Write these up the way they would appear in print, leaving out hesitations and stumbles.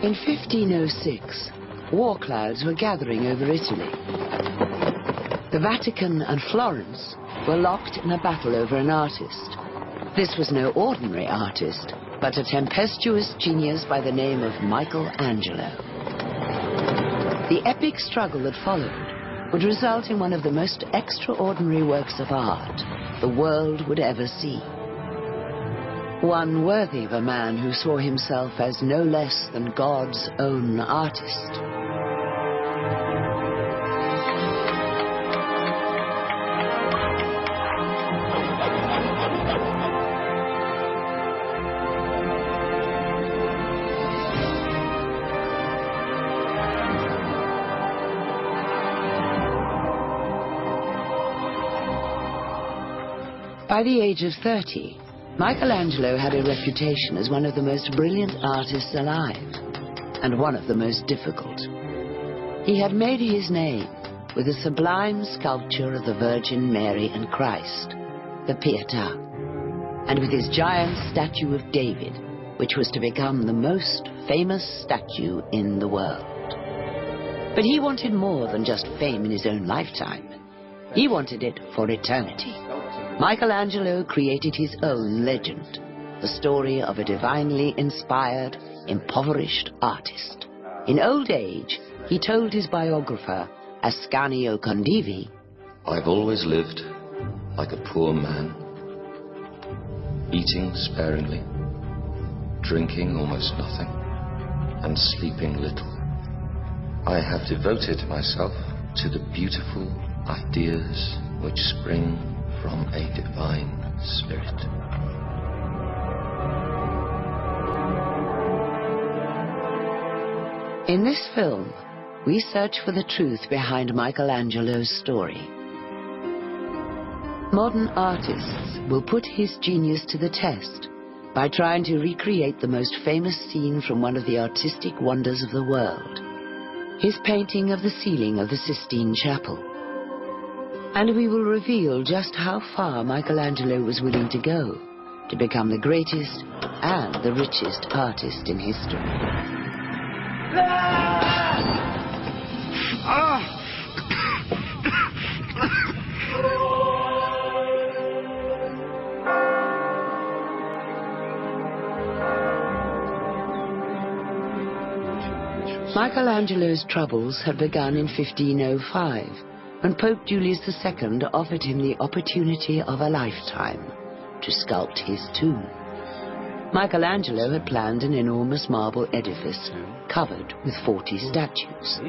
In 1506, war clouds were gathering over Italy. The Vatican and Florence were locked in a battle over an artist. This was no ordinary artist, but a tempestuous genius by the name of Michelangelo. The epic struggle that followed would result in one of the most extraordinary works of art the world would ever see. One worthy of a man who saw himself as no less than God's own artist. By the age of 30, Michelangelo had a reputation as one of the most brilliant artists alive, and one of the most difficult. He had made his name with a sublime sculpture of the Virgin Mary and Christ, the Pietà, and with his giant statue of David, which was to become the most famous statue in the world. But he wanted more than just fame in his own lifetime. He wanted it for eternity. Michelangelo created his own legend, the story of a divinely inspired, impoverished artist. In old age, he told his biographer, Ascanio Condivi, "I've always lived like a poor man, eating sparingly, drinking almost nothing, and sleeping little. I have devoted myself to the beautiful ideas which spring from a divine spirit." In this film, we search for the truth behind Michelangelo's story. Modern artists will put his genius to the test by trying to recreate the most famous scene from one of the artistic wonders of the world, his painting of the ceiling of the Sistine Chapel. And we will reveal just how far Michelangelo was willing to go to become the greatest and the richest artist in history. Michelangelo's troubles had begun in 1505, when Pope Julius II offered him the opportunity of a lifetime to sculpt his tomb. Michelangelo had planned an enormous marble edifice covered with 40 statues.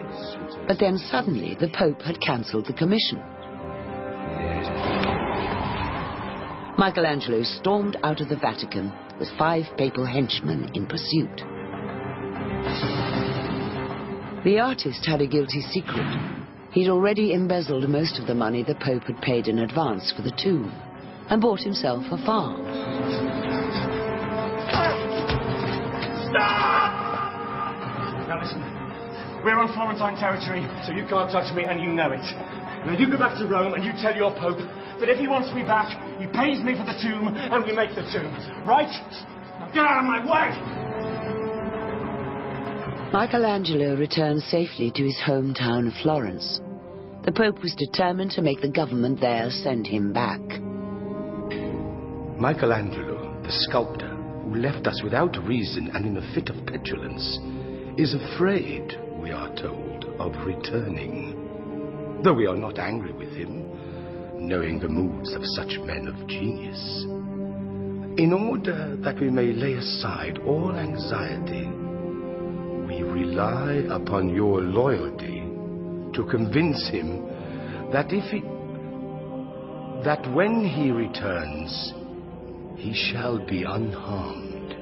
But then suddenly the Pope had cancelled the commission. Michelangelo stormed out of the Vatican with 5 papal henchmen in pursuit. The artist had a guilty secret. He'd already embezzled most of the money the Pope had paid in advance for the tomb, and bought himself a farm. Stop! Now listen, we're on Florentine territory, so you can't touch me, and you know it. Now you go back to Rome and you tell your Pope that if he wants me back, he pays me for the tomb, and we make the tomb. Right? Now get out of my way! Michelangelo returned safely to his hometown of Florence. The Pope was determined to make the government there send him back. Michelangelo, the sculptor, who left us without reason and in a fit of petulance, is afraid, we are told, of returning. Though we are not angry with him, knowing the moods of such men of genius. In order that we may lay aside all anxiety, we rely upon your loyalty to convince him that that when he returns, he shall be unharmed.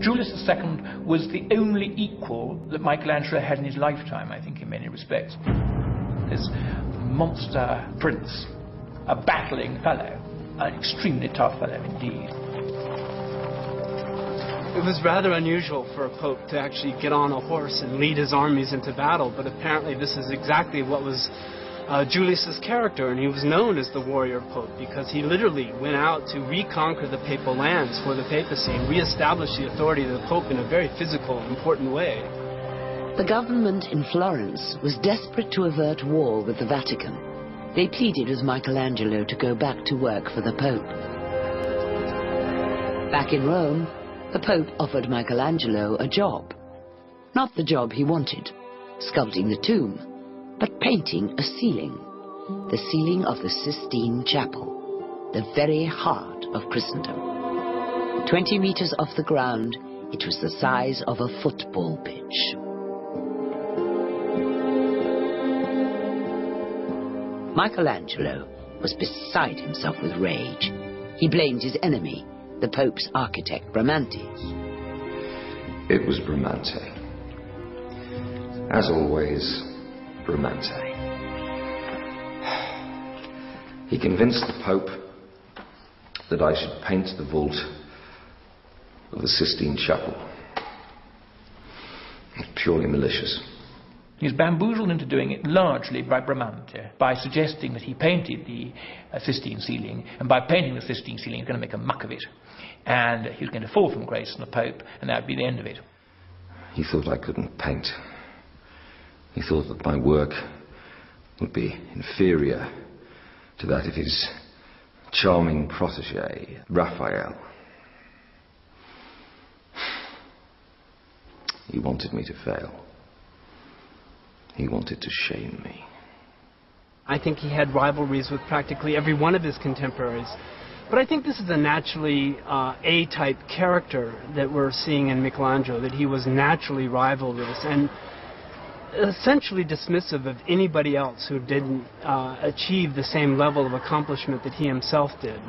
Julius II was the only equal that Michelangelo had in his lifetime, I think, in many respects. This monster prince, a battling fellow, an extremely tough fellow indeed. It was rather unusual for a pope to actually get on a horse and lead his armies into battle, but apparently this is exactly what was Julius's character, and he was known as the warrior pope because he literally went out to reconquer the papal lands for the papacy and reestablish the authority of the pope in a very physical, important way. The government in Florence was desperate to avert war with the Vatican. They pleaded with Michelangelo to go back to work for the Pope. Back in Rome, the Pope offered Michelangelo a job. Not the job he wanted, sculpting the tomb, but painting a ceiling. The ceiling of the Sistine Chapel, the very heart of Christendom. 20 meters off the ground, it was the size of a football pitch. Michelangelo was beside himself with rage. He blamed his enemy, the Pope's architect, Bramante. It was Bramante. As always, Bramante. He convinced the Pope that I should paint the vault of the Sistine Chapel. It's purely malicious. He was bamboozled into doing it largely by Bramante, by suggesting that he painted the Sistine ceiling, and by painting the Sistine ceiling he was going to make a muck of it, and he was going to fall from grace on the Pope, and that would be the end of it. He thought I couldn't paint. He thought that my work would be inferior to that of his charming protégé, Raphael. He wanted me to fail. He wanted to shame me. I think he had rivalries with practically every one of his contemporaries. But I think this is a naturally A-type character that we're seeing in Michelangelo, that he was naturally rivalrous and essentially dismissive of anybody else who didn't achieve the same level of accomplishment that he himself did.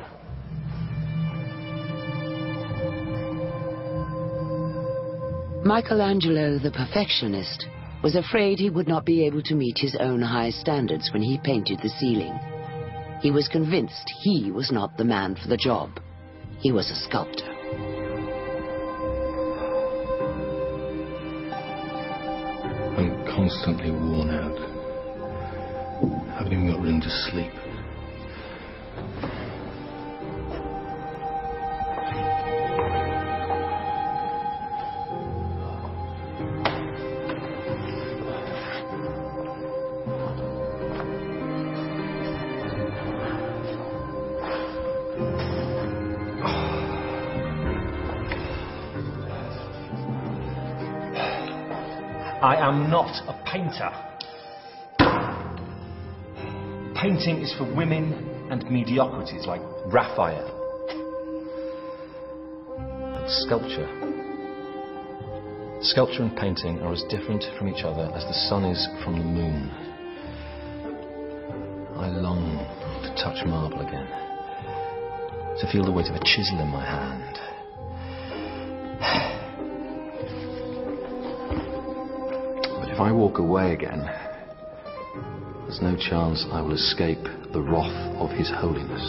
Michelangelo, the perfectionist, was afraid he would not be able to meet his own high standards when he painted the ceiling. He was convinced he was not the man for the job. He was a sculptor. I'm constantly worn out. Haven't even got room to sleep. I am not a painter. Painting is for women and mediocrities like Raphael. But sculpture and painting are as different from each other as the sun is from the moon. I long to touch marble again, to feel the weight of a chisel in my hand. If I walk away again, there's no chance I will escape the wrath of His Holiness.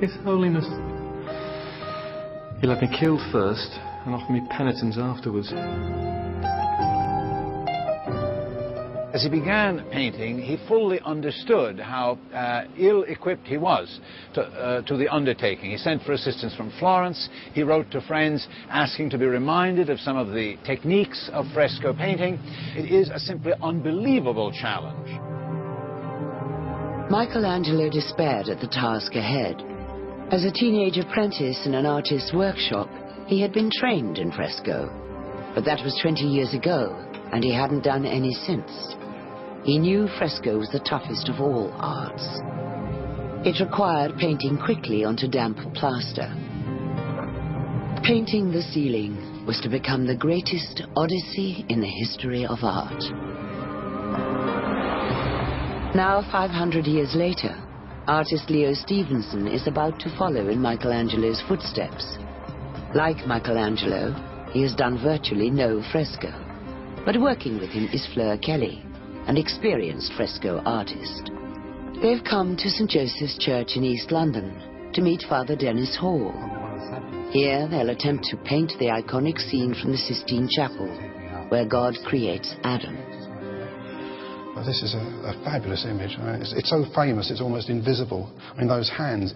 His Holiness. He'll have me killed first and offer me penitence afterwards. As he began painting, he fully understood how ill-equipped he was to the undertaking. He sent for assistance from Florence. He wrote to friends asking to be reminded of some of the techniques of fresco painting. It is a simply unbelievable challenge. Michelangelo despaired at the task ahead. As a teenage apprentice in an artist's workshop, he had been trained in fresco. But that was 20 years ago, and he hadn't done any since. He knew fresco was the toughest of all arts. It required painting quickly onto damp plaster. Painting the ceiling was to become the greatest odyssey in the history of art. Now, 500 years later, artist Leo Stevenson is about to follow in Michelangelo's footsteps. Like Michelangelo, he has done virtually no fresco. But working with him is Fleur Kelly, an experienced fresco artist. They've come to St. Joseph's Church in East London to meet Father Dennis Hall. Here they'll attempt to paint the iconic scene from the Sistine Chapel, where God creates Adam. this is a fabulous image. I mean, it's so famous, it's almost invisible. I mean, those hands.